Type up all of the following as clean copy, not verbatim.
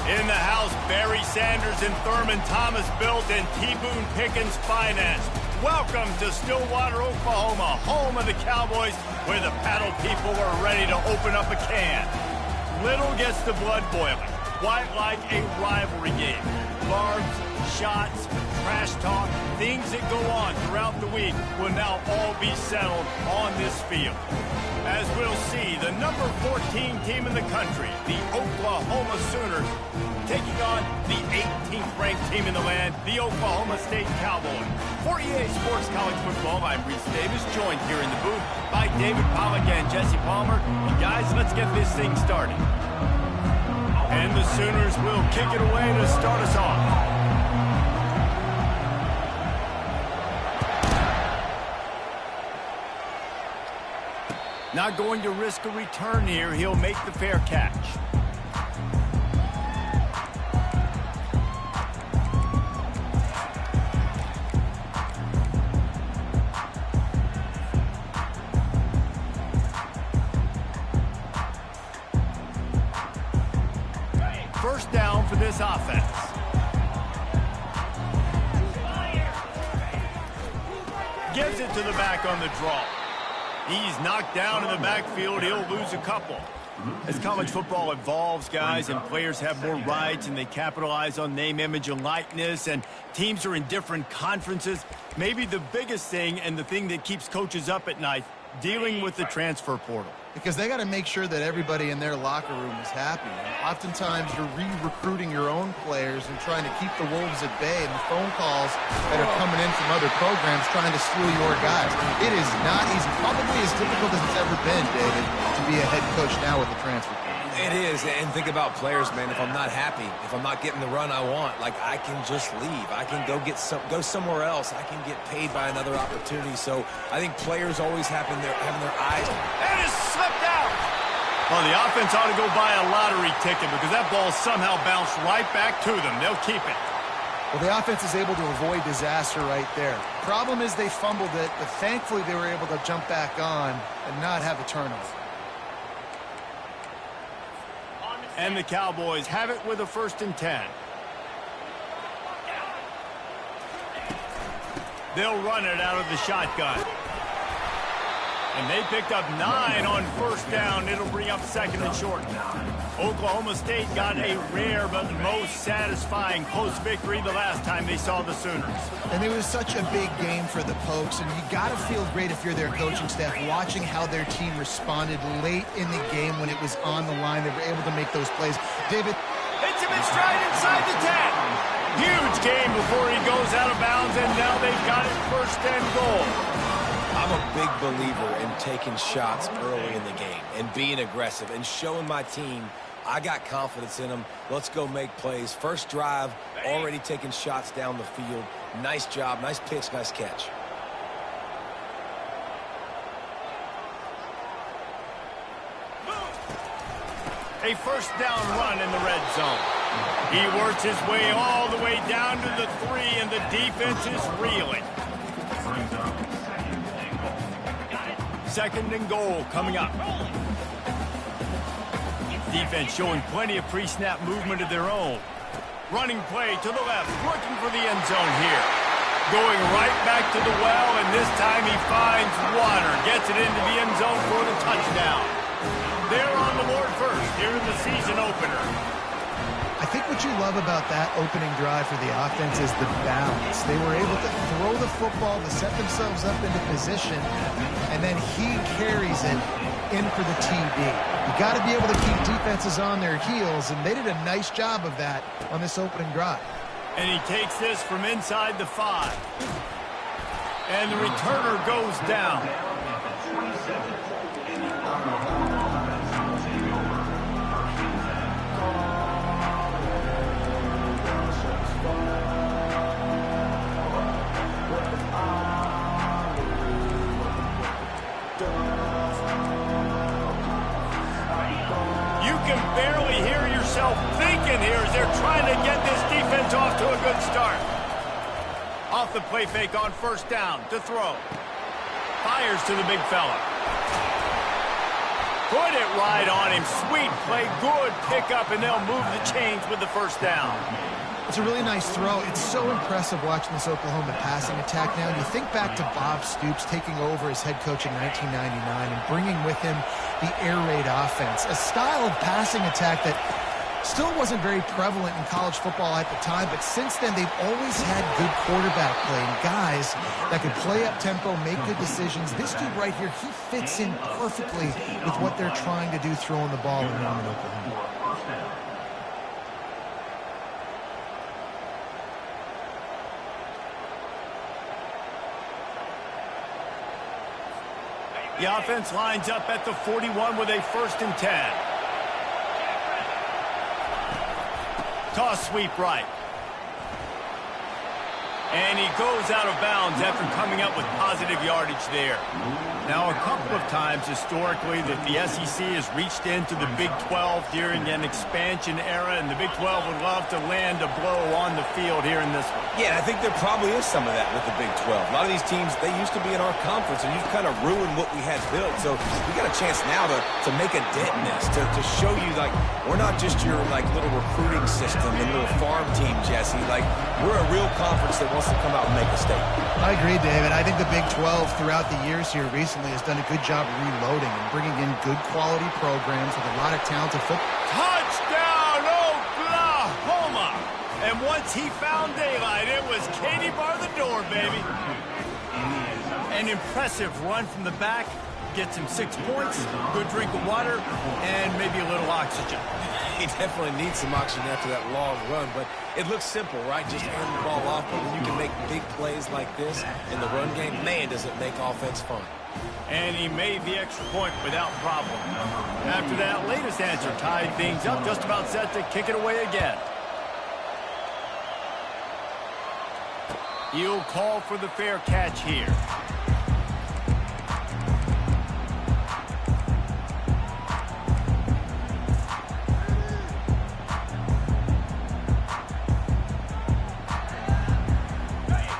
In the house, Barry Sanders and Thurman Thomas built and T. Boone Pickens financed. Welcome to Stillwater, Oklahoma, home of the Cowboys, where the paddle people are ready to open up a can. Little gets the blood boiling, quite like a rivalry game. Barbs, shots, trash talk, things that go on throughout the week will now all be settled on this field. As we'll see, the number 14 team in the country, the Oklahoma Sooners, taking on the 18th ranked team in the land, the Oklahoma State Cowboys. For EA Sports College Football, I'm Reese Davis, joined here in the booth by David Pollack and Jesse Palmer. And guys, let's get this thing started. And the Sooners will kick it away to start us off. Not going to risk a return here. He'll make the fair catch. First down for this offense. Gives it to the back on the draw. He's knocked down in the backfield. He'll lose a couple. As college football evolves, guys, and players have more rights and they capitalize on name, image, and likeness, and teams are in different conferences, maybe the biggest thing and the thing that keeps coaches up at night, dealing with the transfer portal. Because they got to make sure that everybody in their locker room is happy. Oftentimes, you're re-recruiting your own players and trying to keep the wolves at bay, and the phone calls that are coming in from other programs trying to steal your guys. It is not easy. Probably as difficult as it's ever been, David, to be a head coach now with the transfer portal. It is, and think about players, man. If I'm not happy, if I'm not getting the run I want, like, I can just leave. I can go somewhere else. I can get paid by another opportunity. So I think players always having their eyes. And it's slipped out. Well, the offense ought to go buy a lottery ticket because that ball somehow bounced right back to them. They'll keep it. Well, the offense is able to avoid disaster right there. Problem is they fumbled it, but thankfully they were able to jump back on and not have a turnover. And the Cowboys have it with a 1st and 10. They'll run it out of the shotgun. And they picked up 9 on 1st down. It'll bring up 2nd and short. Oklahoma State got a rare but most satisfying close victory the last time they saw the Sooners. And it was such a big game for the Pokes, and you got to feel great if you're their coaching staff, watching how their team responded late in the game when it was on the line. They were able to make those plays. David. Hits him in stride inside the 10. Huge game before he goes out of bounds, and now they've got it 1st and goal. I'm a big believer in taking shots early in the game and being aggressive and showing my team I got confidence in them. Let's go make plays. First drive, already taking shots down the field. Nice job, nice pitch, nice catch. A 1st down run in the red zone. He works his way all the way down to the 3, and the defense is reeling. 2nd and goal coming up. Defense showing plenty of pre-snap movement of their own. Running play to the left, looking for the end zone here. Going right back to the well, and this time he finds water. Gets it into the end zone for the touchdown. They're on the board first here in the season opener. I think what you love about that opening drive for the offense is the balance. They were able to throw the football to set themselves up into position, and then he carries it in for the TD. You got to be able to keep defenses on their heels, and they did a nice job of that on this opening drive. And he takes this from inside the 5. And the returner goes down. You can barely hear yourself thinking here as they're trying to get this defense off to a good start. Off the play fake on 1st down to throw. Fires to the big fella. Put it right on him. Sweet play, good pickup, and they'll move the chains with the first down. It's a really nice throw. It's so impressive watching this Oklahoma passing attack now. You think back to Bob Stoops taking over as head coach in 1999 and bringing with him the air raid offense, a style of passing attack that still wasn't very prevalent in college football at the time, but since then they've always had good quarterback play and guys that could play up tempo, make good decisions. This dude right here, he fits in perfectly with what they're trying to do throwing the ball around in Oklahoma. The offense lines up at the 41 with a 1st and 10. Toss sweep right. And he goes out of bounds after coming up with positive yardage there. Now, a couple of times historically that the SEC has reached into the Big 12 during an expansion era, and the Big 12 would love to land a blow on the field here in this one. Yeah, I think there probably is some of that with the Big 12. A lot of these teams, they used to be in our conference, and you've kind of ruined what we had built. So we got a chance now to make a dent in this, to show you, like, we're not just your, like, little recruiting system and little farm team, Jesse. Like, we're a real conference that wants to come out and make a statement. I agree, David. I think the Big 12 throughout the years here recently has done a good job reloading and bringing in good quality programs with a lot of talented football. Touchdown, Oklahoma! And once he found daylight, it was Katie bar the door, baby. An impressive run from the back. Gets him 6 points, good drink of water, and maybe a little oxygen. He definitely needs some oxygen after that long run, but it looks simple, right? Just hand the ball off, but when you can make big plays like this in the run game, man, does it make offense fun. And he made the extra point without problem. After that latest answer tied things up, just about set to kick it away again. He'll call for the fair catch here.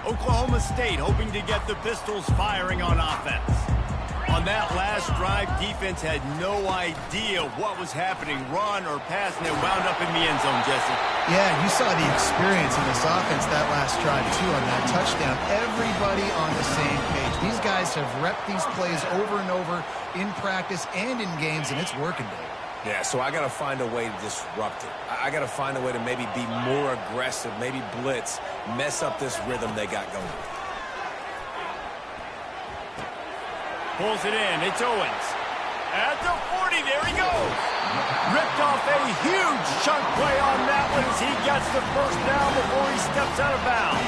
Oklahoma State hoping to get the Pistols firing on offense. On that last drive, defense had no idea what was happening, run or pass, and it wound up in the end zone, Jesse. Yeah, you saw the experience in this offense that last drive, too, on that touchdown. Everybody on the same page. These guys have repped these plays over and over in practice and in games, and it's working, Dave. Yeah, so I got to find a way to disrupt it. I got to find a way to maybe be more aggressive, maybe blitz, mess up this rhythm they got going. Pulls it in. It's Owens. At the 40, there he goes. Ripped off a huge chunk play on that one as he gets the first down before he steps out of bounds.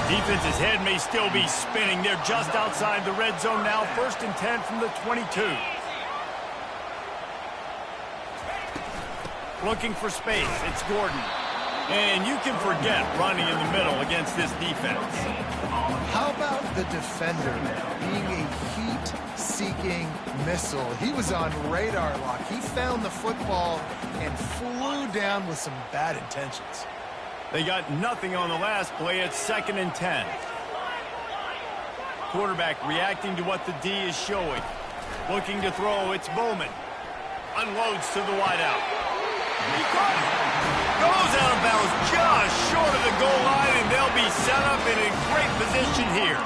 Defense's head may still be spinning. They're just outside the red zone now. 1st and 10 from the 22. Looking for space. It's Gordon. And you can forget running in the middle against this defense. How about the defender being a heat-seeking missile? He was on radar lock. He found the football and flew down with some bad intentions. They got nothing on the last play. It's 2nd and 10. Quarterback reacting to what the D is showing. Looking to throw. It's Bowman. Unloads to the wideout. He caught it. Goes out of bounds just short of the goal line, and they'll be set up in a great position here.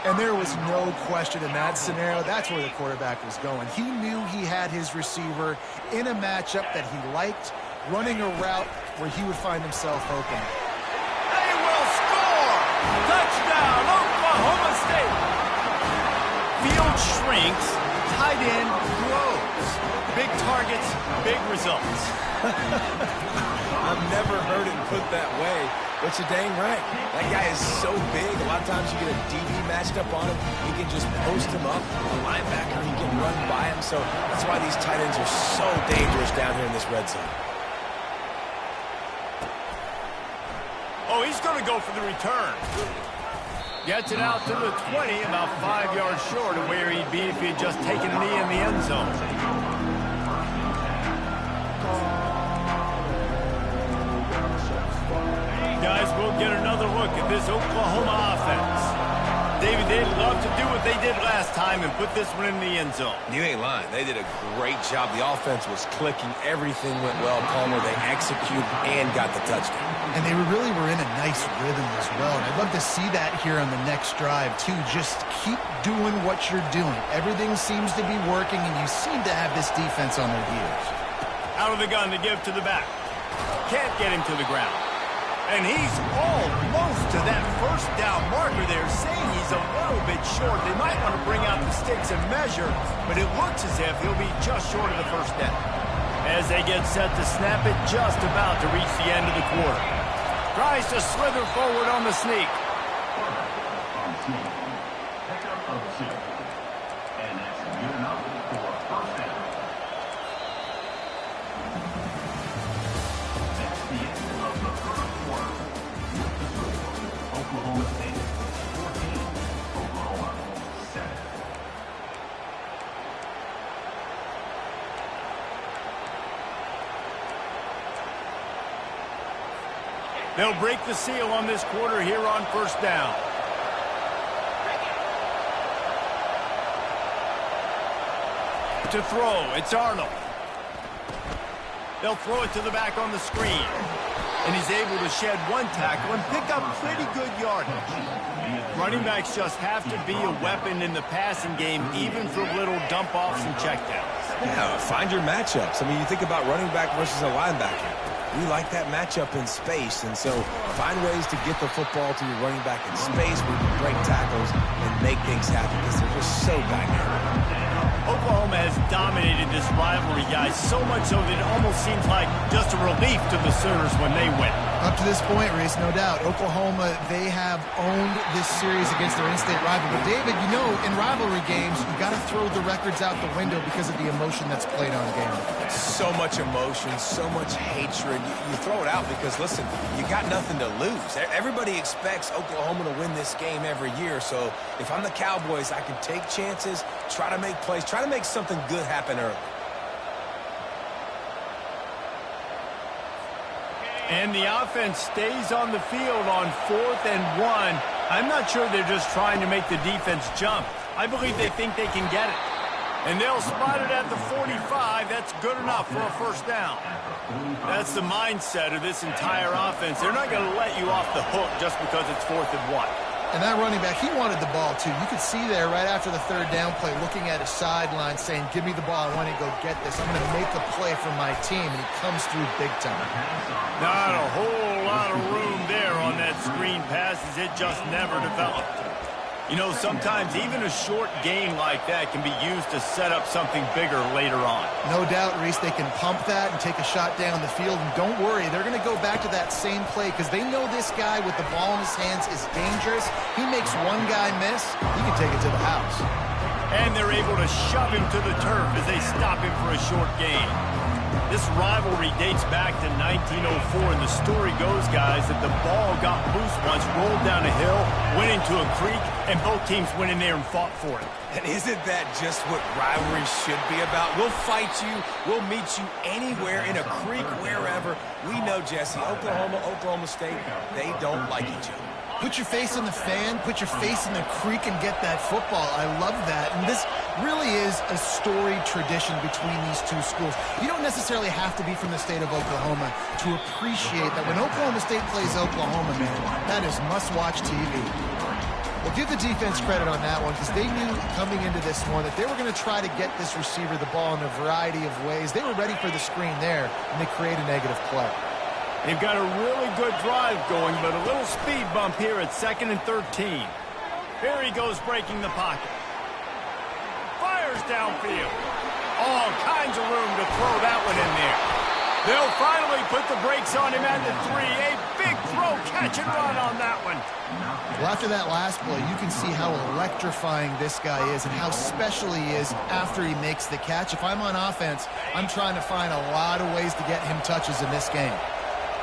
And there was no question in that scenario. That's where the quarterback was going. He knew he had his receiver in a matchup that he liked, running a route where he would find himself open. They will score! Touchdown, Oklahoma State! Field shrinks, tight end grows. Big targets, big results. I've never heard it put that way, but you're dang right. That guy is so big. A lot of times you get a DB matched up on him. He can just post him up. A linebacker, he can run by him. So that's why these tight ends are so dangerous down here in this red zone. Oh, he's going to go for the return. Gets it out to the 20, about 5 yards short of where he'd be if he had just taken a knee in the end zone. Guys, we'll get another look at this Oklahoma offense. David, they'd love to do what they did last time and put this one in the end zone. You ain't lying. They did a great job. The offense was clicking. Everything went well, Palmer. They executed and got the touchdown. And they really were in a nice rhythm as well. And I'd love to see that here on the next drive, too. Just keep doing what you're doing. Everything seems to be working, and you seem to have this defense on their heels. Out of the gun to give to the back. Can't get him to the ground. And he's almost to that first down marker there, saying he's a little bit short. They might want to bring out the sticks and measure, but it looks as if he'll be just short of the first down. As they get set to snap it, just about to reach the end of the quarter. Tries to slither forward on the sneak. They'll break the seal on this quarter here on first down. To throw, it's Arnold. They'll throw it to the back on the screen. And he's able to shed one tackle and pick up pretty good yardage. Running backs just have to be a weapon in the passing game, even for little dump-offs and checkdowns. Yeah, find your matchups. I mean, you think about running back versus a linebacker. We like that matchup in space, and so find ways to get the football to your running back in space where you can break tackles and make things happen because they're just so dynamic. Oklahoma has dominated this rivalry, guys, so much so that it almost seems like just a relief to the Sooners when they win. Up to this point, Reese, no doubt, Oklahoma, they have owned this series against their in-state rival. But, David, you know, in rivalry games, you got to throw the records out the window because of the emotion that's played on game. So much emotion, so much hatred. You throw it out because, listen, you got nothing to lose. Everybody expects Oklahoma to win this game every year. So if I'm the Cowboys, I can take chances, try to make plays, try to make something good happen early. And the offense stays on the field on 4th and 1. I'm not sure they're just trying to make the defense jump. I believe they think they can get it. And they'll spot it at the 45. That's good enough for a first down. That's the mindset of this entire offense. They're not going to let you off the hook just because it's 4th and 1. And that running back, he wanted the ball, too. You could see there right after the third down play looking at his sideline saying, give me the ball. I want to go get this. I'm going to make a play for my team. And he comes through big time. Not a whole lot of room there on that screen pass as it just never developed. You know, sometimes even a short gain like that can be used to set up something bigger later on. No doubt, Reese, they can pump that and take a shot down the field. And don't worry, they're going to go back to that same play because they know this guy with the ball in his hands is dangerous. He makes one guy miss, he can take it to the house. And they're able to shove him to the turf as they stop him for a short gain. This rivalry dates back to 1904, and the story goes, guys, that the ball got loose once, rolled down a hill, went into a creek, and both teams went in there and fought for it. And isn't that just what rivalry should be about? We'll fight you. We'll meet you anywhere, in a creek, wherever. We know, Jesse, Oklahoma, Oklahoma State, they don't like each other. Put your face in the fan, put your face in the creek and get that football. I love that. And this really is a storied tradition between these two schools. You don't necessarily have to be from the state of Oklahoma to appreciate that when Oklahoma State plays Oklahoma, man, that is must-watch TV. Well, give the defense credit on that one because they knew coming into this one that they were going to try to get this receiver the ball in a variety of ways. They were ready for the screen there, and they create a negative play. They've got a really good drive going, but a little speed bump here at 2nd and 13. Here he goes breaking the pocket. Fires downfield. All kinds of room to throw that one in there. They'll finally put the brakes on him at the 3. A big throw, catch and run on that one. Well, after that last play, you can see how electrifying this guy is and how special he is after he makes the catch. If I'm on offense, I'm trying to find a lot of ways to get him touches in this game.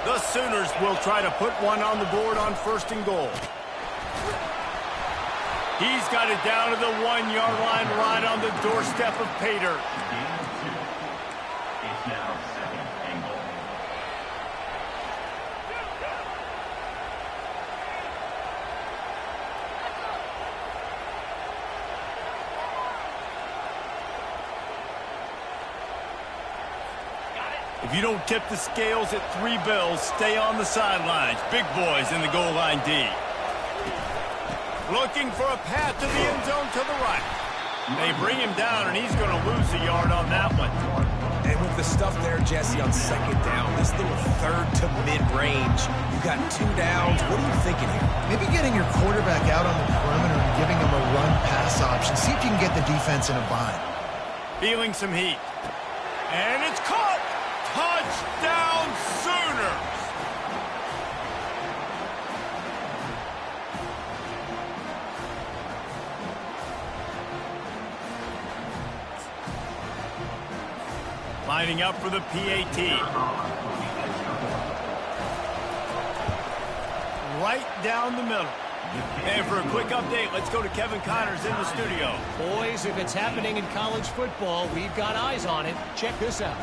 The Sooners will try to put one on the board on 1st and goal. He's got it down to the 1-yard line right on the doorstep of Pater. If you don't tip the scales at 3 bills, stay on the sidelines. Big boys in the goal line D. Looking for a path to the end zone to the right. They bring him down, and he's going to lose a yard on that one. And with the stuff there, Jesse, on second down, this little third to mid-range, you got 2 downs. What are you thinking here? Maybe getting your quarterback out on the perimeter and giving him a run-pass option. See if you can get the defense in a bind. Feeling some heat. And it's caught! Touchdown Sooners! Lining up for the PAT. Right down the middle. And for a quick update, let's go to Kevin Connors in the studio. Boys, if it's happening in college football, we've got eyes on it. Check this out.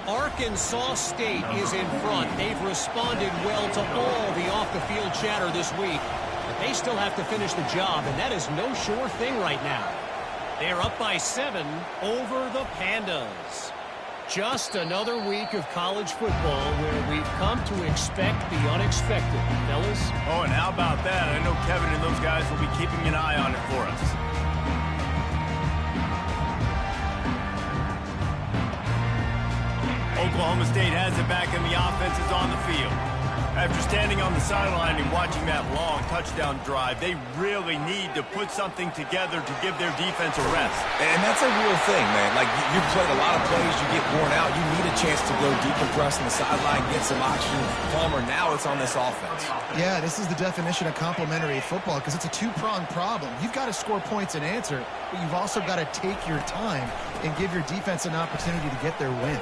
Arkansas State is in front. They've responded well to all the off-the-field chatter this week. But they still have to finish the job, and that is no sure thing right now. They're up by 7 over the Pandas. Just another week of college football where we've come to expect the unexpected, fellas. Oh, and how about that? I know Kevin and those guys will be keeping an eye on it for us. Oklahoma State has it back and the offense is on the field. After standing on the sideline and watching that long touchdown drive, they really need to put something together to give their defense a rest. And that's a real thing, man. Like, you've played a lot of plays, you get worn out, you need a chance to go decompress on the sideline, get some oxygen. Palmer, now it's on this offense. Yeah, this is the definition of complementary football because it's a two-pronged problem. You've got to score points and answer, but you've also got to take your time and give your defense an opportunity to get their win.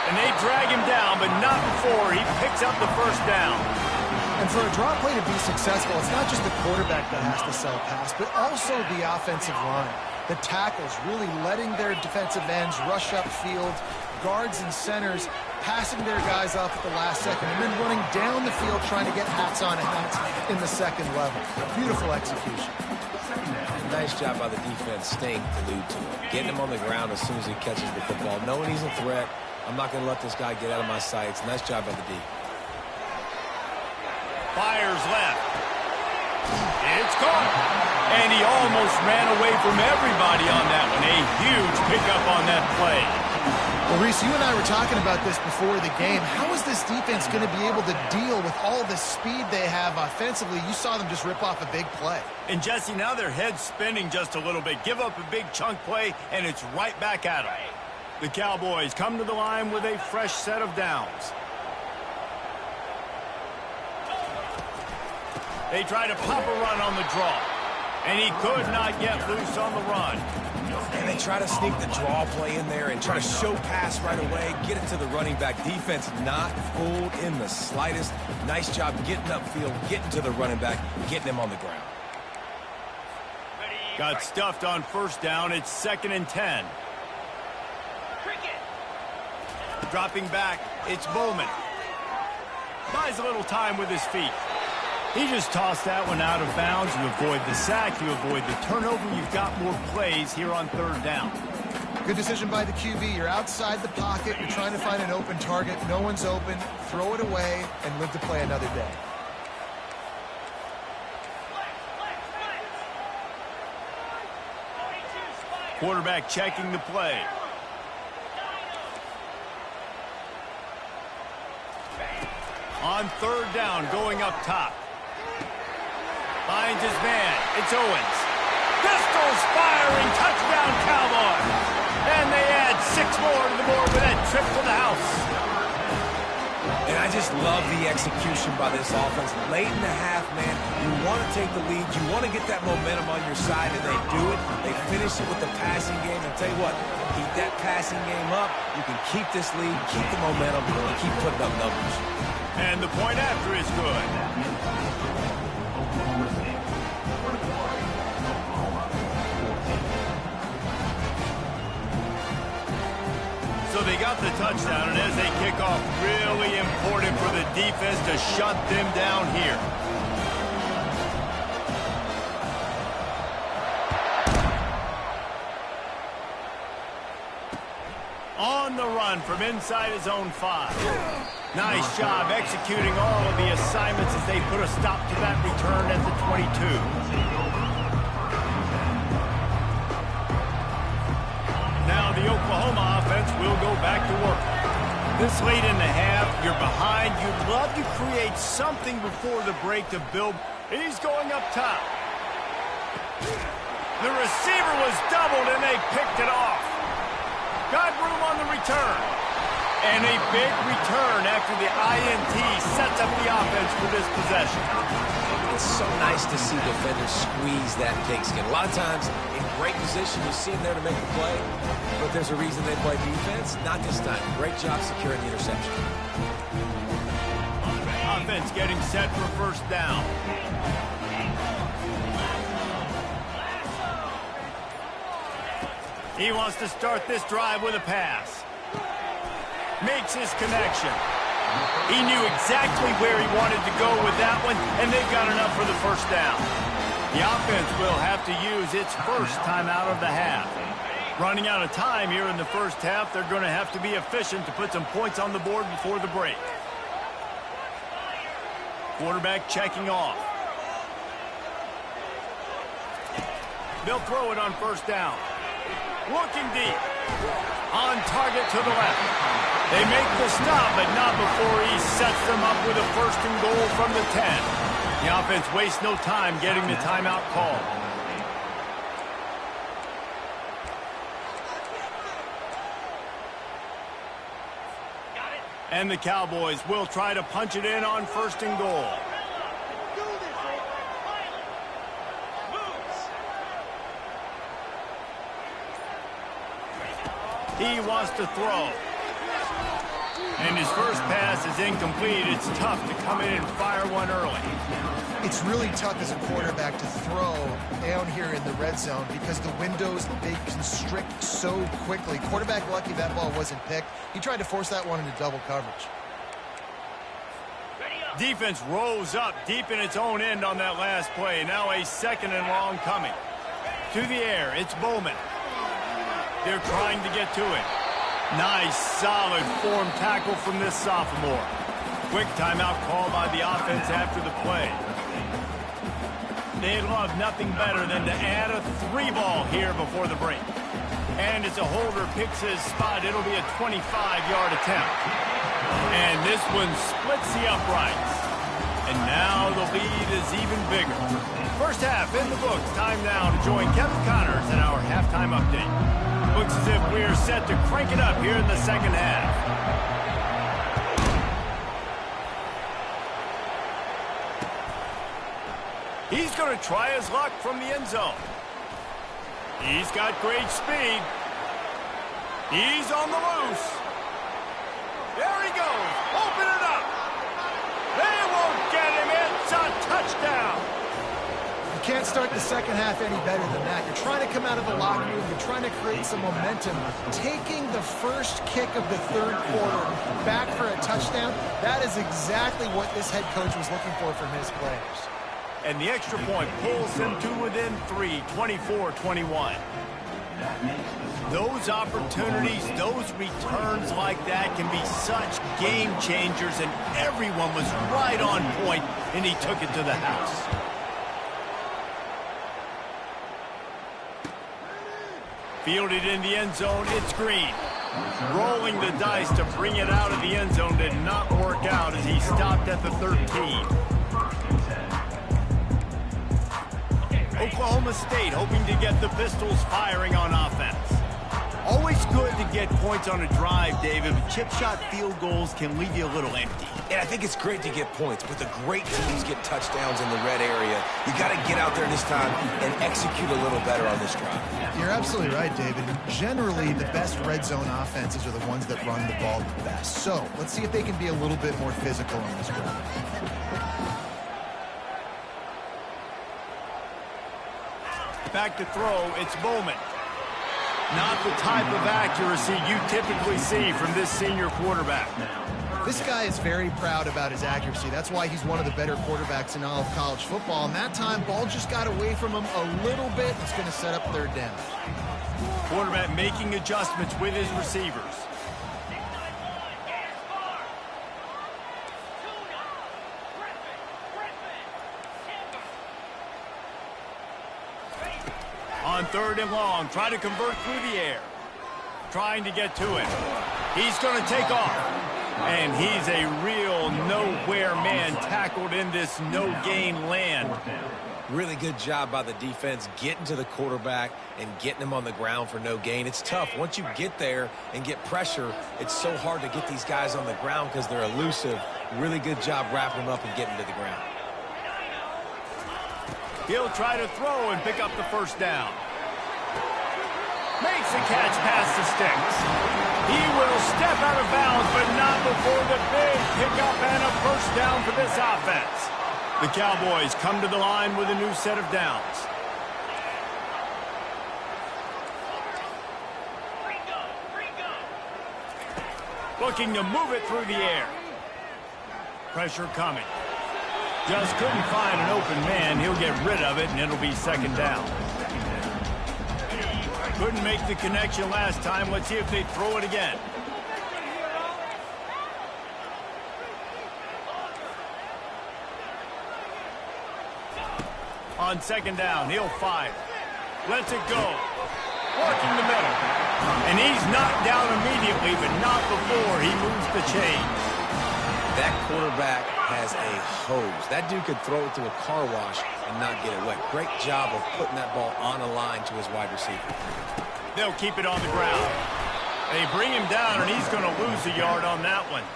And they drag him down, but not before he picks up the first down. And for a draw play to be successful, it's not just the quarterback that has to sell pass, but also the offensive line. The tackles really letting their defensive ends rush upfield, guards and centers passing their guys off at the last second, and then running down the field trying to get hats on hats in the second level. Beautiful execution. Nice job by the defense staying glued to him, getting him on the ground as soon as he catches the football, knowing he's a threat. I'm not going to let this guy get out of my sights. Nice job by the D. Fires left. It's caught. And he almost ran away from everybody on that one. A huge pickup on that play. Well, Reese, you and I were talking about this before the game. How is this defense going to be able to deal with all the speed they have offensively? You saw them just rip off a big play. And, Jesse, now their head's spinning just a little bit. Give up a big chunk play, and it's right back at them. The Cowboys come to the line with a fresh set of downs. They try to pop a run on the draw, and he could not get loose on the run. And they try to sneak the draw play in there and try to show pass right away, get it to the running back. Defense not fooled in the slightest. Nice job getting upfield, getting to the running back, getting him on the ground. Got stuffed on first down. It's 2nd and 10. Dropping back, it's Bowman. Buys a little time with his feet. He just tossed that one out of bounds. You avoid the sack, you avoid the turnover. You've got more plays here on 3rd down. Good decision by the QB. You're outside the pocket. You're trying to find an open target. No one's open. Throw it away and live to play another day. Quarterback checking the play. On 3rd down, going up top. Finds his man. It's Owens. Pistols firing. Touchdown, Cowboys. And they add 6 more to the board with that trip to the house. And I just love the execution by this offense. Late in the half, man, you want to take the lead. You want to get that momentum on your side, and they do it. They finish it with the passing game. And tell you what, keep that passing game up. You can keep this lead, keep the momentum, and keep putting up numbers. And the point after is good. So they got the touchdown, and as they kick off, really important for the defense to shut them down here. On the run from inside his own 5. Nice job executing all of the assignments as they put a stop to that return at the 22. Now the Oklahoma offense will go back to work. This late in the half, you're behind. You'd love to create something before the break to build. He's going up top. The receiver was doubled, and they picked it off. Got room on the return. And a big return after the INT sets up the offense for this possession. It's so nice to see defenders squeeze that pigskin. A lot of times, in great position, you see them there to make the play, but there's a reason they play defense. Not this time. Great job securing the interception. Offense getting set for first down. He wants to start this drive with a pass. Makes his connection. He knew exactly where he wanted to go with that one, and they've got enough for the first down. The offense will have to use its first timeout of the half. Running out of time here in the first half, they're going to have to be efficient to put some points on the board before the break. Quarterback checking off. They'll throw it on first down. Looking deep. On target to the left. They make the stop, but not before he sets them up with a first and goal from the 10. The offense wastes no time getting the timeout called. And the Cowboys will try to punch it in on first and goal. He wants to throw. And his first pass is incomplete. It's tough to come in and fire one early. It's really tough as a quarterback to throw down here in the red zone because the windows, they constrict so quickly. Quarterback lucky that ball wasn't picked. He tried to force that one into double coverage. Defense rose up deep in its own end on that last play. Now a second and long coming. To the air, it's Bowman. They're trying to get to it. Nice, solid form tackle from this sophomore. Quick timeout call by the offense after the play. They'd love nothing better than to add a 3-ball here before the break. And as a holder picks his spot, it'll be a 25-yard attempt. And this one splits the uprights. And now the lead is even bigger. First half in the books. Time now to join Kevin Connors in our halftime update. Looks as if we're set to crank it up here in the second half. He's going to try his luck from the end zone. He's got great speed. He's on the loose. There he goes. Open it up. They won't get him. It's a touchdown. You can't start the second half any better than that. You're trying to come out of the locker room. You're trying to create some momentum. Taking the first kick of the third quarter back for a touchdown, that is exactly what this head coach was looking for from his players. And the extra point pulls them to within 3, 24-21. Those opportunities, those returns like that can be such game changers, and everyone was right on point, and he took it to the house. Fielded in the end zone, it's Green. Rolling the dice to bring it out of the end zone did not work out as he stopped at the 13. Oklahoma State hoping to get the Pistols firing on offense. Always good to get points on a drive, David, but chip shot field goals can leave you a little empty. And I think it's great to get points, but the great teams get touchdowns in the red area. You got to get out there this time and execute a little better on this drive. You're absolutely right, David. Generally, the best red zone offenses are the ones that run the ball the best. So let's see if they can be a little bit more physical on this drive. Back to throw, it's Bowman. Not the type of accuracy you typically see from this senior quarterback. This guy is very proud about his accuracy. That's why he's one of the better quarterbacks in all of college football. And that time, ball just got away from him a little bit. It's going to set up third down. Quarterback making adjustments with his receivers. On 3rd and long, trying to convert through the air. Trying to get to it. He's going to take off. And he's a real nowhere man tackled in this no-gain land. Really good job by the defense getting to the quarterback and getting him on the ground for no gain. It's tough. Once you get there and get pressure, it's so hard to get these guys on the ground because they're elusive. Really good job wrapping them up and getting to the ground. He'll try to throw and pick up the first down. Makes the catch past the sticks. He will step out of bounds, but not before the big pickup and a first down for this offense. The Cowboys come to the line with a new set of downs. Looking to move it through the air. Pressure coming. Just couldn't find an open man. He'll get rid of it, and it'll be 2nd down. Couldn't make the connection last time. Let's see if they throw it again. On 2nd down, he'll fire. Lets it go. Working the middle. And he's knocked down immediately, but not before he moves the chains. That quarterback has a hose. That dude could throw it through a car wash and not get it wet. Great job of putting that ball on a line to his wide receiver. They'll keep it on the ground. They bring him down, and he's going to lose a yard on that one.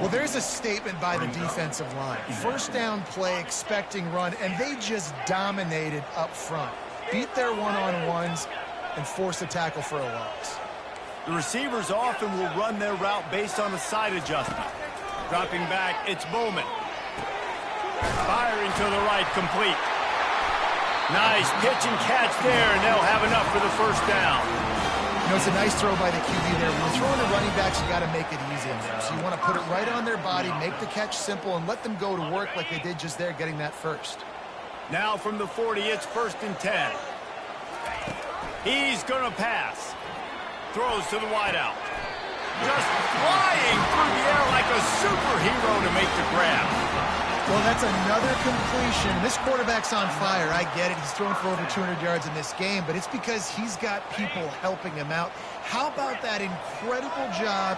Well, there's a statement by the defensive line. First down play, expecting run, and they just dominated up front. Beat their one-on-ones and force a tackle for a loss. The receivers often will run their route based on a side adjustment. Dropping back, it's Bowman. Firing to the right, complete. Nice pitch and catch there, and they'll have enough for the first down. You know, it's a nice throw by the QB there. When you're throwing to running backs, you got to make it easy on them. So you want to put it right on their body, make the catch simple, and let them go to work like they did just there, getting that first. Now from the 40, it's 1st and 10. He's going to pass. Throws to the wideout. Just flying through the air like a superhero to make the grab. Well, that's another completion. This quarterback's on fire. I get it. He's thrown for over 200 yards in this game, but it's because he's got people helping him out. How about that incredible job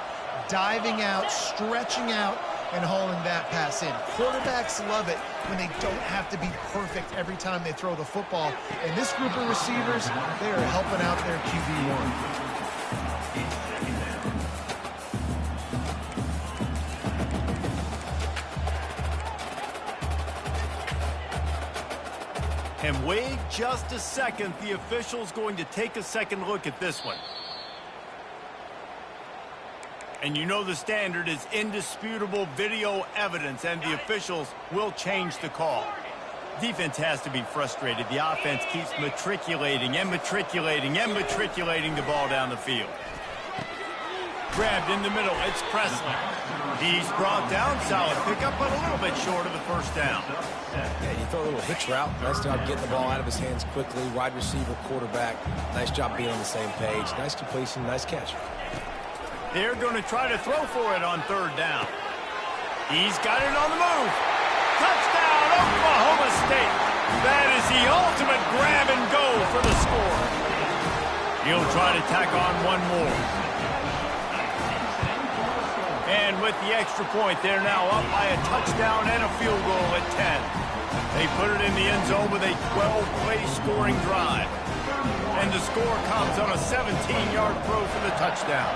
diving out, stretching out, and hauling that pass in? Quarterbacks love it when they don't have to be perfect every time they throw the football. And this group of receivers, they are helping out their QB1. And wait just a second. The official's going to take a second look at this one. And you know the standard is indisputable video evidence, and the officials will change the call. Defense has to be frustrated. The offense keeps matriculating and matriculating and matriculating the ball down the field. Grabbed in the middle. It's Presley. He's brought down. Solid pickup, but a little bit short of the first down. Yeah, you throw a little hitch route. Nice job getting the ball out of his hands quickly. Wide receiver, quarterback. Nice job being on the same page. Nice completion, nice catch. They're going to try to throw for it on 3rd down. He's got it on the move. Touchdown, Oklahoma State. That is the ultimate grab and go for the score. He'll try to tack on one more. And with the extra point, they're now up by a touchdown and a field goal at 10. They put it in the end zone with a 12-play scoring drive. And the score comes on a 17-yard throw for the touchdown.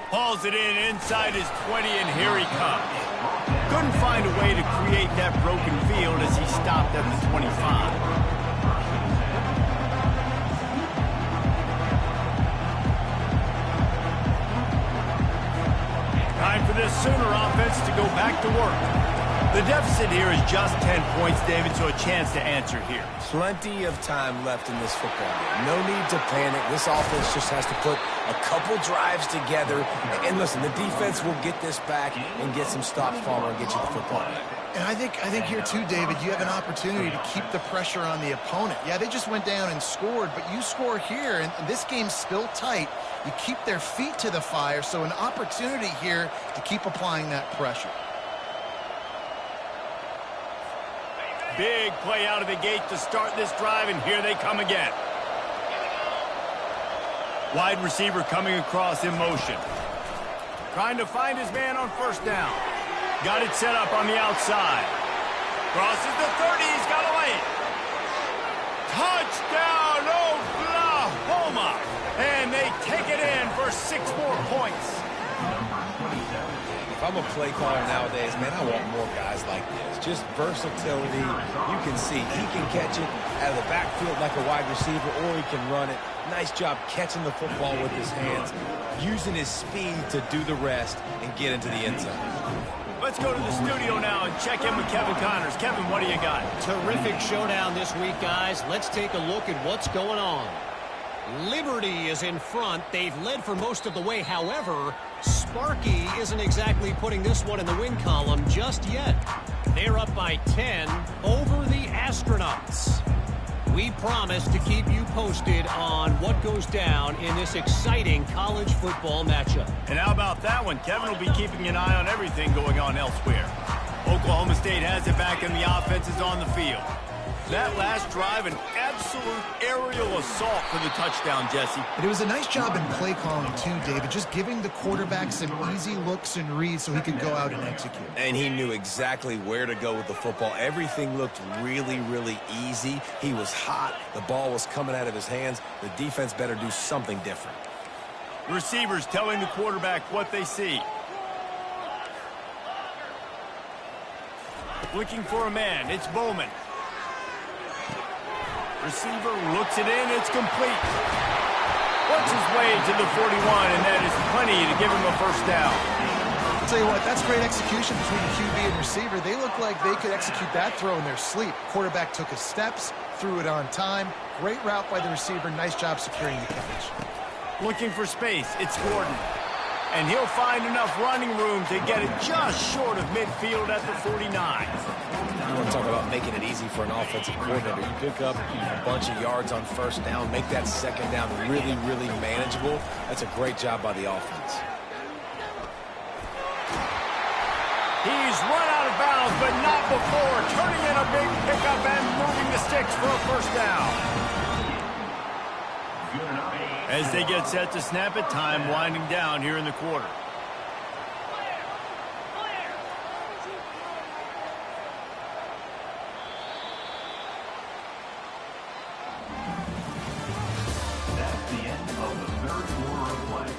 Hauls it in inside his 20, and here he comes. Couldn't find a way to create that broken field as he stopped at the 25. Time for this Sooner offense to go back to work. The deficit here is just 10 points, David, so a chance to answer here. Plenty of time left in this football game. No need to panic. This offense just has to put a couple drives together. And listen, the defense will get this back and get some stops for and get you the football back. And I think here too, David, you have an opportunity to keep the pressure on the opponent. Yeah, they just went down and scored, but you score here, and this game's still tight. You keep their feet to the fire, so an opportunity here to keep applying that pressure. Big play out of the gate to start this drive, and here they come again. Wide receiver coming across in motion. Trying to find his man on first down. Got it set up on the outside. Crosses the 30. He's got away. Touchdown, Oklahoma. And they take it in for 6 more points. If I'm a play caller nowadays, man, I want more guys like this. Just versatility. You can see he can catch it out of the backfield like a wide receiver, or he can run it. Nice job catching the football with his hands, using his speed to do the rest and get into the end zone. Let's go to the studio now and check in with Kevin Connors. Kevin, what do you got? Terrific showdown this week, guys. Let's take a look at what's going on. Liberty is in front. They've led for most of the way. However, Sparky isn't exactly putting this one in the win column just yet. They're up by 10 over the Astronauts. We promise to keep you posted on what goes down in this exciting college football matchup. And how about that one? Kevin will be keeping an eye on everything going on elsewhere. Oklahoma State has it back and the offense is on the field. That last drive, an absolute aerial assault for the touchdown, Jesse. And it was a nice job in play calling too, David, just giving the quarterback some easy looks and reads so he could go out and execute. And he knew exactly where to go with the football. Everything looked really, really easy. He was hot. The ball was coming out of his hands. The defense better do something different. Receivers telling the quarterback what they see. Looking for a man. It's Bowman. Receiver looks it in. It's complete. Works his way to the 41, and that is plenty to give him a first down. I'll tell you what, that's great execution between QB and receiver. They look like they could execute that throw in their sleep. Quarterback took his steps, threw it on time. Great route by the receiver. Nice job securing the catch. Looking for space. It's Gordon. And he'll find enough running room to get it just short of midfield at the 49. You want to talk about making it easy for an offensive coordinator. You pick up a bunch of yards on first down, make that second down really, really manageable. That's a great job by the offense. He's run out of bounds, but not before. Turning in a big pickup and moving the sticks for a first down. As they get set to snap it, time winding down here in the quarter. That's the end of the third quarter of play.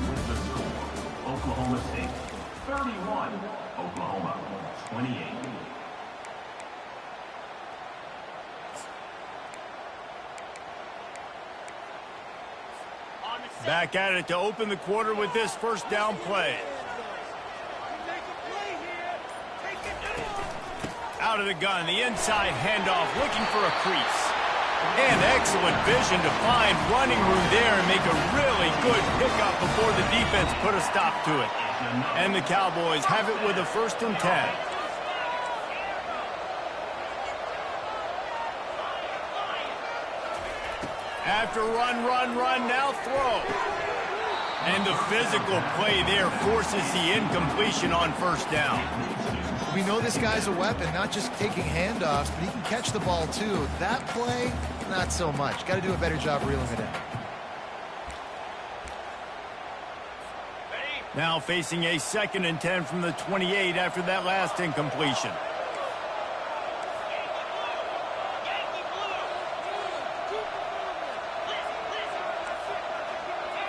With the score, Oklahoma State 31, Oklahoma 28. Back at it to open the quarter with this first down play. Out of the gun, the inside handoff, looking for a crease. And excellent vision to find running room there and make a really good pickup before the defense put a stop to it. And the Cowboys have it with a 1st and 10. After run, now throw. And the physical play there forces the incompletion on first down. We know this guy's a weapon, not just taking handoffs, but he can catch the ball too. That play, not so much. Got to do a better job reeling it in. Now facing a 2nd and 10 from the 28 after that last incompletion.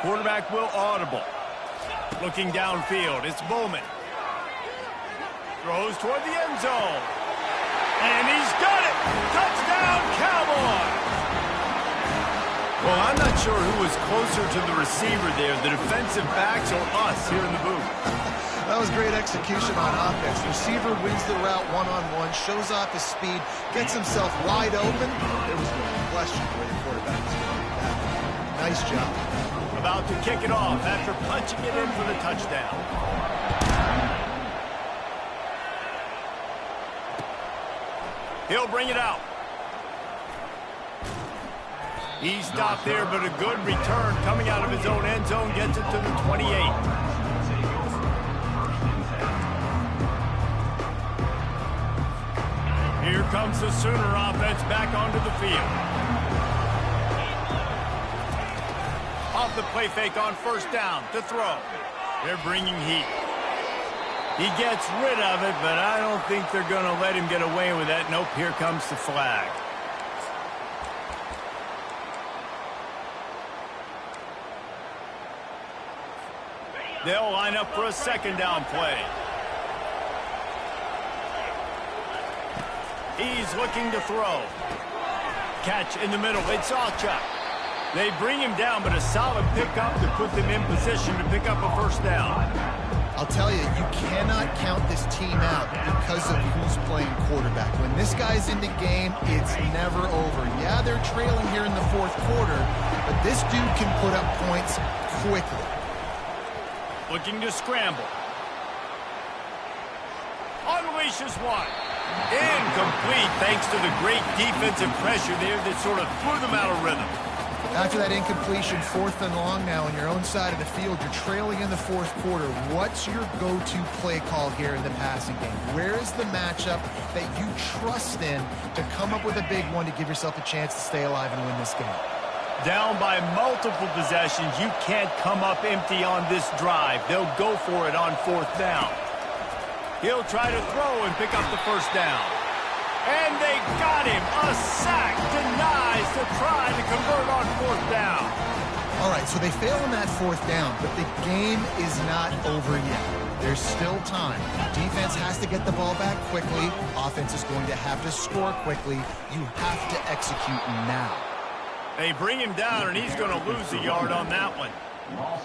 Quarterback will audible. Looking downfield, it's Bowman. Throws toward the end zone. And he's got it! Touchdown, Cowboys! Well, I'm not sure who was closer to the receiver there, the defensive backs or us here in the booth. That was great execution on offense. Receiver wins the route one-on-one, shows off his speed, gets himself wide open. There was no question where the quarterback was going with that. Nice job. About to kick it off after punching it in for the touchdown. He'll bring it out. He stopped there, but a good return coming out of his own end zone gets it to the 28. Here comes the Sooner offense back onto the field. Off the play fake on first down to throw. They're bringing heat. He gets rid of it, but I don't think they're going to let him get away with that. Nope, here comes the flag. They'll line up for a second down play. He's looking to throw. Catch in the middle. It's Alchuk. They bring him down, but a solid pickup to put them in position to pick up a first down. I'll tell you, you cannot count this team out because of who's playing quarterback. When this guy's in the game, it's never over. Yeah, they're trailing here in the fourth quarter, but this dude can put up points quickly. Looking to scramble. Unleashes one. Incomplete thanks to the great defensive pressure there that sort of threw them out of rhythm. After that incompletion, 4th and long now on your own side of the field, you're trailing in the fourth quarter. What's your go-to play call here in the passing game? Where is the matchup that you trust in to come up with a big one to give yourself a chance to stay alive and win this game? Down by multiple possessions, you can't come up empty on this drive. They'll go for it on 4th down. He'll try to throw and pick up the first down. And they got him. A sack denies the try to convert on 4th down. All right, so they fail on that 4th down, but the game is not over yet. There's still time. Defense has to get the ball back quickly. Offense is going to have to score quickly. You have to execute now. They bring him down, and he's going to lose a yard on that one.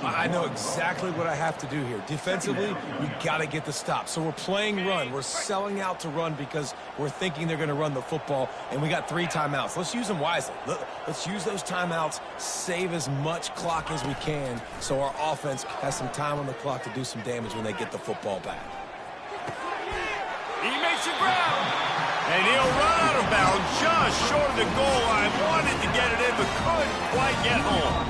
I know exactly what I have to do here. Defensively, we got to get the stop. So we're playing run. We're selling out to run because we're thinking they're going to run the football, and we got 3 timeouts. Let's use them wisely. Let's use those timeouts, save as much clock as we can so our offense has some time on the clock to do some damage when they get the football back. He makes a grab, and he'll run out of bounds just short of the goal line. Wanted to get it in, but couldn't quite get home.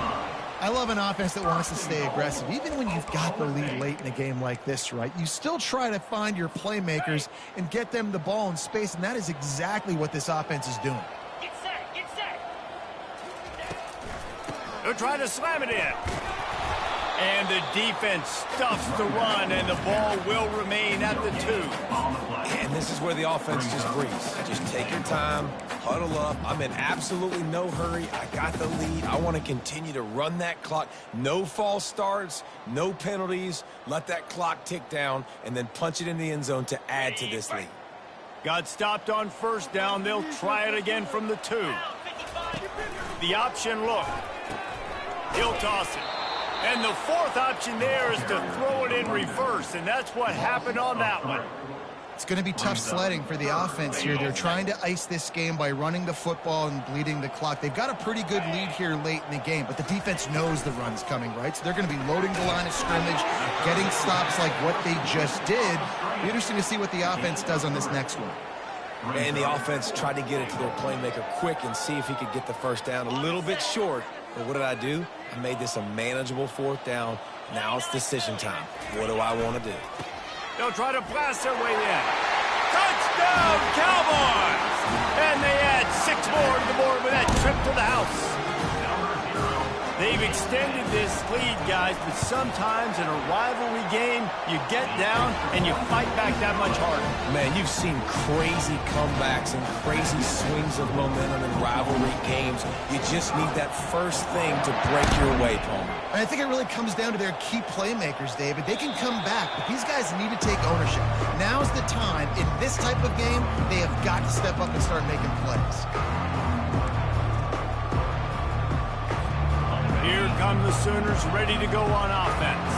I love an offense that wants to stay aggressive. Even when you've got the lead late in a game like this, right, you still try to find your playmakers and get them the ball in space, and that is exactly what this offense is doing. Get set, get set. They'll try to slam it in. And the defense stuffs the run, and the ball will remain at the 2. And this is where the offense just breathes. Just take your time, huddle up. I'm in absolutely no hurry. I got the lead. I want to continue to run that clock. No false starts, no penalties. Let that clock tick down, and then punch it in the end zone to add to this lead. Got stopped on first down. They'll try it again from the 2. The option look. He'll toss it. And the 4th option there is to throw it in reverse, and that's what happened on that one. It's going to be tough sledding for the offense here. They're trying to ice this game by running the football and bleeding the clock. They've got a pretty good lead here late in the game, but the defense knows the run's coming, right? So they're going to be loading the line of scrimmage, getting stops like what they just did. It'll be interesting to see what the offense does on this next one. And the offense tried to get it to their playmaker quick and see if he could get the first down. A little bit short, but what did I do? I made this a manageable 4th down. Now it's decision time. What do I want to do? They'll try to blast their way in. Touchdown, Cowboys! And they add 6 more to the board with that trip to the house. They've extended this lead, guys, but sometimes in a rivalry game, you get down and you fight back that much harder. Man, you've seen crazy comebacks and crazy swings of momentum in rivalry games. You just need that first thing to break your way, Palmer. And I think it really comes down to their key playmakers, David. They can come back, but these guys need to take ownership. Now's the time. In this type of game, they have got to step up and start making plays. Here come the Sooners ready to go on offense.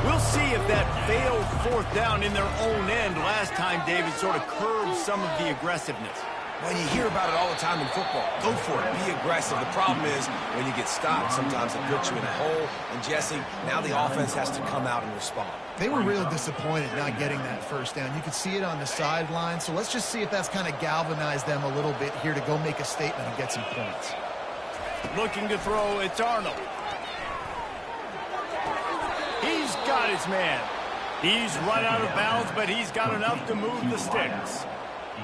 We'll see if that failed fourth down in their own end last time, David, sort of curbed some of the aggressiveness. Well, you hear about it all the time in football. Go for it. Be aggressive. The problem is when you get stopped, sometimes it puts you in a hole. And, Jesse, now the offense has to come out and respond. They were real disappointed not getting that first down. You could see it on the sideline. So let's just see if that's kind of galvanized them a little bit here to go make a statement and get some points. Looking to throw, it's Arnold. He's got his man. He's run out of bounds, but he's got enough to move the sticks.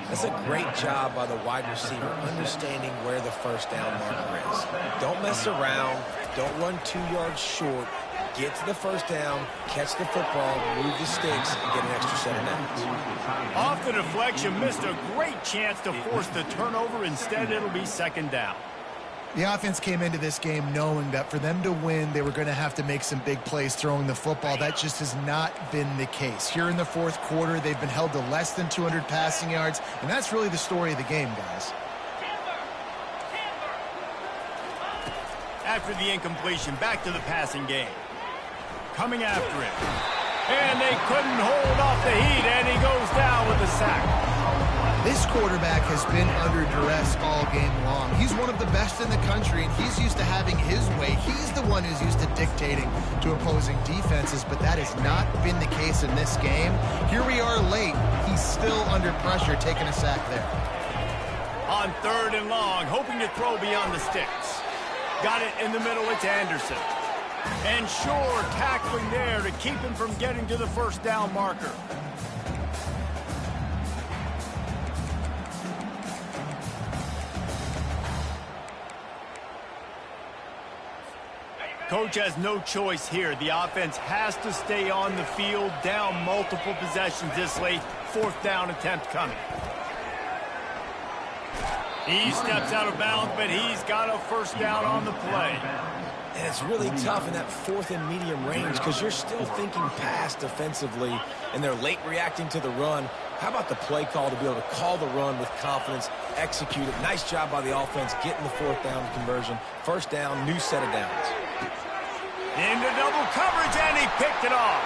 That's a great job by the wide receiver, understanding where the first down marker is. Don't mess around. Don't run 2 yards short. Get to the first down, catch the football, move the sticks, and get an extra 7 downs. Off the deflection, missed a great chance to force the turnover. Instead, it'll be second down. The offense came into this game knowing that for them to win, they were going to have to make some big plays throwing the football. That just has not been the case. Here in the fourth quarter, they've been held to less than 200 passing yards, and that's really the story of the game, guys. After the incompletion, back to the passing game. Coming after him. And they couldn't hold off the heat, and he goes down with a sack. This quarterback has been under duress all game long. He's one of the best in the country, and he's used to having his way. He's the one who's used to dictating to opposing defenses, but that has not been the case in this game. Here we are late. He's still under pressure, taking a sack there. On 3rd and long, hoping to throw beyond the sticks. Got it in the middle, it's Anderson. And Shore tackling there to keep him from getting to the first down marker. Coach has no choice here. The offense has to stay on the field, down multiple possessions this late. 4th down attempt coming. He steps out of bounds, but he's got a first down on the play. And it's really tough in that 4th and medium range because you're still thinking pass defensively, and they're late reacting to the run. How about the play call to be able to call the run with confidence, execute it? Nice job by the offense getting the 4th down conversion. First down, new set of downs. Into double coverage, and he picked it off.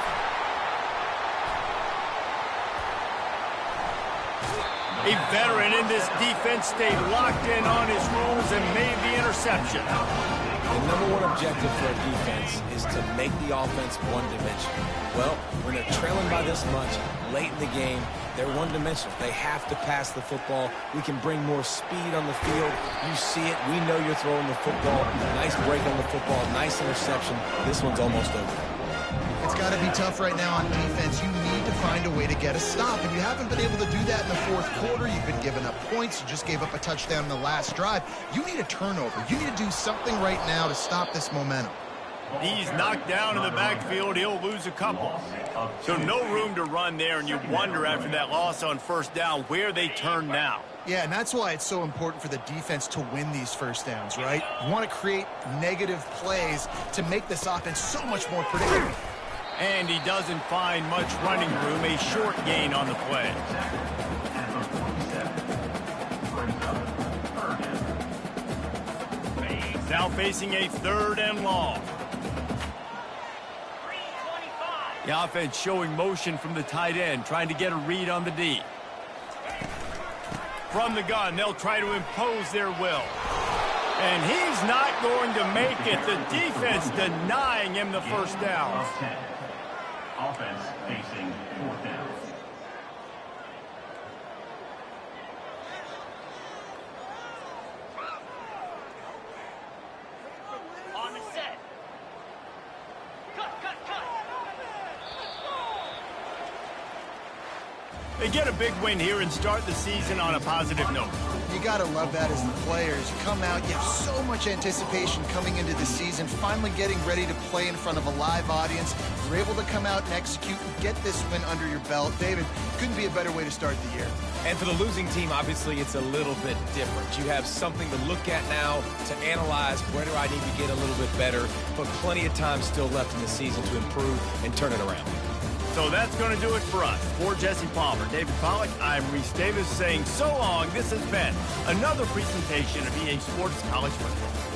A veteran in this defense stayed locked in on his rules and made the interception. The #1 objective for a defense is to make the offense one-dimensional. Well, when they're trailing by this much, late in the game, they're one-dimensional. They have to pass the football. We can bring more speed on the field. You see it. We know you're throwing the football. Nice break on the football. Nice interception. This one's almost over. It's got to be tough right now on defense. You need to find a way to get a stop, and you haven't been able to do that in the fourth quarter. You've been giving up points. You just gave up a touchdown in the last drive. You need a turnover. You need to do something right now to stop this momentum. He's knocked down in the backfield. He'll lose a couple. So no room to run there, and you wonder after that loss on first down where they turn now. Yeah, and that's why it's so important for the defense to win these first downs, right? You want to create negative plays to make this offense so much more predictable. And he doesn't find much running room, a short gain on the play. Now facing a 3rd and long. The offense showing motion from the tight end, trying to get a read on the D. From the gun, they'll try to impose their will. And he's not going to make it. The defense denying him the first down. Offense facing 4th down. On the set. Cut. They get a big win here and start the season on a positive note. You got to love that as the players. You come out, you have so much anticipation coming into the season, finally getting ready to play in front of a live audience. You're able to come out and execute and get this win under your belt. David, couldn't be a better way to start the year. And for the losing team, obviously, it's a little bit different. You have something to look at now, to analyze where do I need to get a little bit better, but plenty of time still left in the season to improve and turn it around. So that's going to do it for us. For Jesse Palmer, David Pollack, I'm Reese Davis saying so long. This has been another presentation of EA Sports College Football.